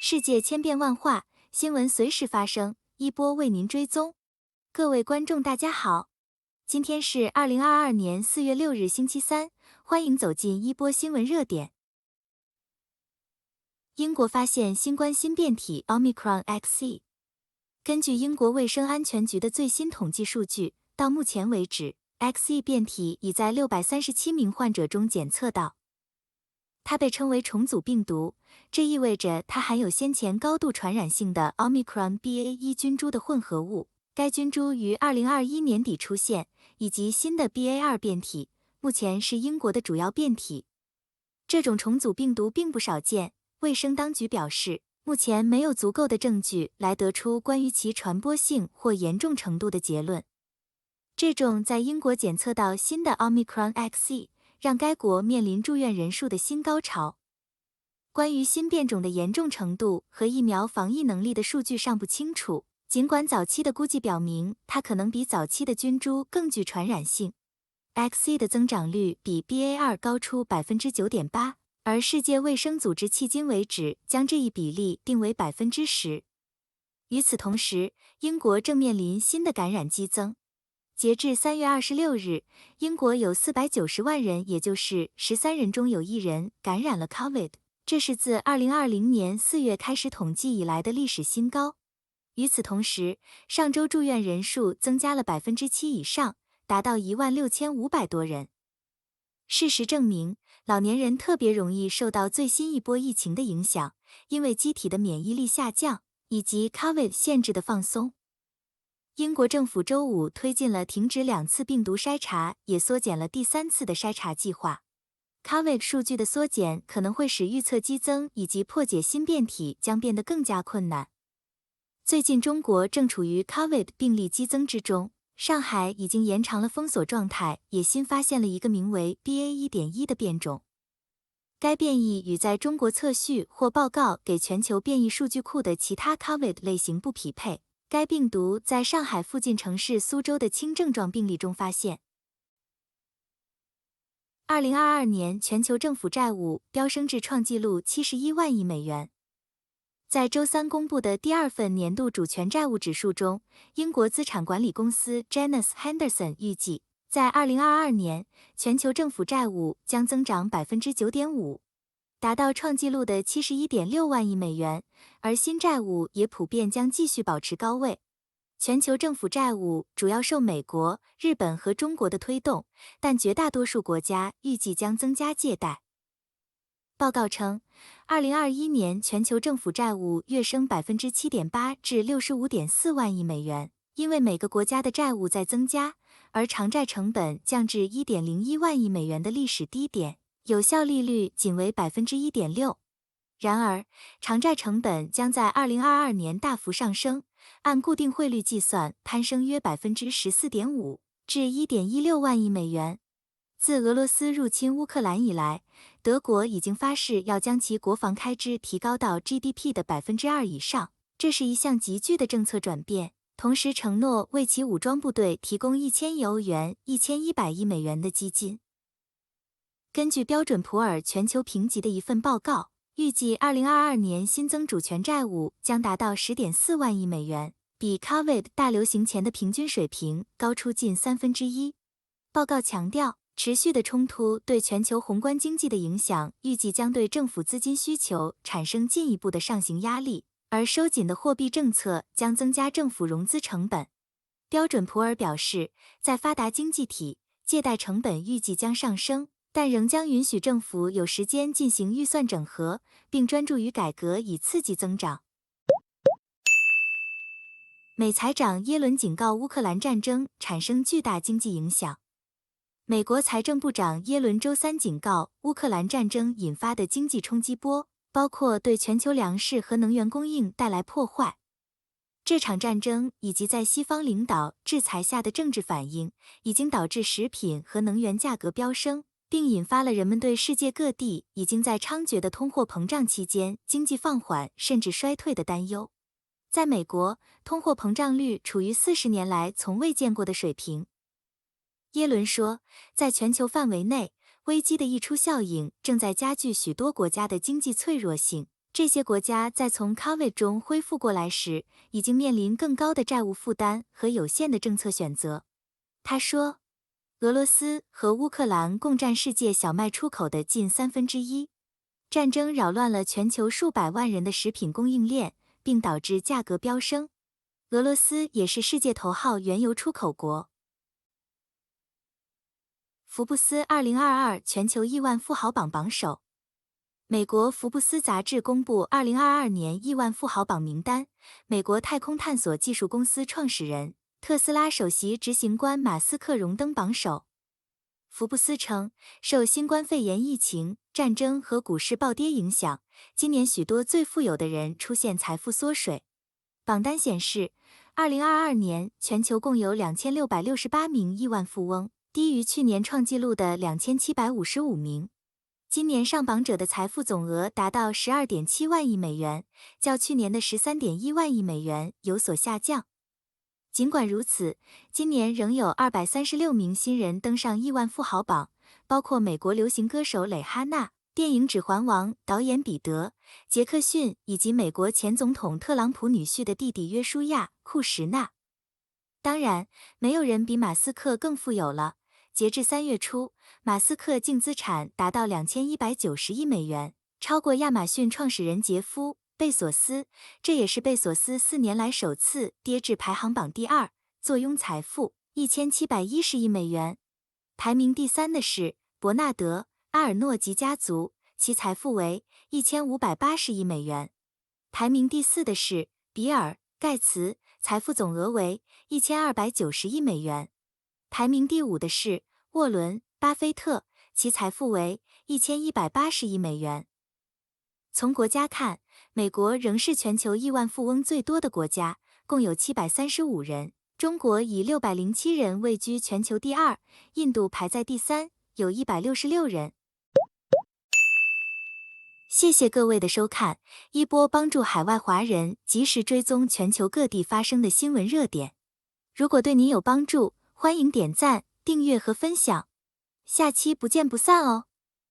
世界千变万化，新闻随时发生，一波为您追踪。各位观众大家好，今天是2022年4月6日星期三，欢迎走进一波新闻热点。英国发现新冠新变体 Omicron XE。根据英国卫生安全局的最新统计数据，到目前为止 ，XE 变体已在637名患者中检测到。它被称为重组病毒，这意味着它含有先前高度传染性的 Omicron BA.1 菌株的混合物。该菌株于2021年底出现，以及新的 BA.2 变体，目前是英国的主要变体。这种重组病毒并不少见，卫生当局表示，目前没有足够的证据来得出关于其传播性或严重程度的结论。这种在英国检测到新的 Omicron XE，让该国面临住院人数的新高潮。关于新变种的严重程度和疫苗防疫能力的数据尚不清楚，尽管早期的估计表明它可能比早期的菌株更具传染性。XE 的增长率比 BA.2 高出 9.8%， 而世界卫生组织迄今为止将这一比例定为 10%。与此同时，英国正面临新的感染激增。截至3月26日，英国有490万人，也就是13人中有1人感染了 COVID， 这是自2020年4月开始统计以来的历史新高。与此同时，上周住院人数增加了 7% 以上，达到16500多人。事实证明，老年人特别容易受到最新一波疫情的影响，因为机体的免疫力下降，以及 COVID 限制的放松。英国政府周五推进了停止2次病毒筛查，也缩减了第3次的筛查计划。COVID 数据的缩减可能会使预测激增以及破解新变体将变得更加困难。最近中国正处于 COVID 病例激增之中，上海已经延长了封锁状态，也新发现了一个名为 BA.1.1 的变种。该变异与在中国测序或报告给全球变异数据库的其他 COVID 类型不匹配。该病毒在上海附近城市苏州的轻症状病例中发现。2022年全球政府债务飙升至创纪录71万亿美元。在周三公布的第2份年度主权债务指数中，英国资产管理公司 Janus Henderson 预计，在2022年，全球政府债务将增长 9.5%。达到创纪录的 71.6万亿美元，而新债务也普遍将继续保持高位。全球政府债务主要受美国、日本和中国的推动，但绝大多数国家预计将增加借贷。报告称，2021年全球政府债务跃升 7.8% 至 65.4万亿美元，因为每个国家的债务在增加，而偿债成本降至 1.01 万亿美元的历史低点。有效利率仅为 1.6%。然而，偿债成本将在2022年大幅上升，按固定汇率计算攀升约 14.5%， 至 1.16 万亿美元。自俄罗斯入侵乌克兰以来，德国已经发誓要将其国防开支提高到 GDP 的 2% 以上，这是一项急剧的政策转变，同时承诺为其武装部队提供1000亿欧元、1100亿美元的基金。根据标准普尔全球评级的一份报告，预计2022年新增主权债务将达到 10.4 万亿美元，比 COVID 大流行前的平均水平高出近1/3。报告强调，持续的冲突对全球宏观经济的影响预计将对政府资金需求产生进一步的上行压力，而收紧的货币政策将增加政府融资成本。标准普尔表示，在发达经济体，借贷成本预计将上升，但仍将允许政府有时间进行预算整合，并专注于改革以刺激增长。美财长耶伦警告乌克兰战争产生巨大经济影响。美国财政部长耶伦周三警告，乌克兰战争引发的经济冲击波，包括对全球粮食和能源供应带来破坏。这场战争以及在西方领导制裁下的政治反应，已经导致食品和能源价格飙升，并引发了人们对世界各地已经在猖獗的通货膨胀期间经济放缓甚至衰退的担忧。在美国，通货膨胀率处于40年来从未见过的水平。耶伦说，在全球范围内，危机的溢出效应正在加剧许多国家的经济脆弱性，这些国家在从 COVID 中恢复过来时，已经面临更高的债务负担和有限的政策选择。他说，俄罗斯和乌克兰共占世界小麦出口的近1/3。战争扰乱了全球数百万人的食品供应链，并导致价格飙升。俄罗斯也是世界头号原油出口国。福布斯2022全球亿万富豪榜榜首。美国福布斯杂志公布2022年亿万富豪榜名单，美国太空探索技术公司创始人、特斯拉首席执行官马斯克荣登榜首。福布斯称，受新冠肺炎疫情、战争和股市暴跌影响，今年许多最富有的人出现财富缩水。榜单显示，2022年全球共有2668名亿万富翁，低于去年创纪录的2755名。今年上榜者的财富总额达到12.7万亿美元，较去年的13.1万亿美元有所下降。尽管如此，今年仍有236名新人登上亿万富豪榜，包括美国流行歌手蕾哈娜、电影《指环王》导演彼得·杰克逊以及美国前总统特朗普女婿的弟弟约书亚·库什纳。当然，没有人比马斯克更富有了。截至3月初，马斯克净资产达到2190亿美元，超过亚马逊创始人杰夫·贝索斯，这也是贝索斯4年来首次跌至排行榜第2，坐拥财富1710亿美元。排名第3的是伯纳德·阿尔诺及家族，其财富为1580亿美元。排名第4的是比尔·盖茨，财富总额为1290亿美元。排名第5的是沃伦·巴菲特，其财富为1180亿美元。从国家看，美国仍是全球亿万富翁最多的国家，共有735人。中国以607人位居全球第2，印度排在第3，有166人。谢谢各位的收看，一波帮助海外华人及时追踪全球各地发生的新闻热点。如果对您有帮助，欢迎点赞、订阅和分享。下期不见不散哦！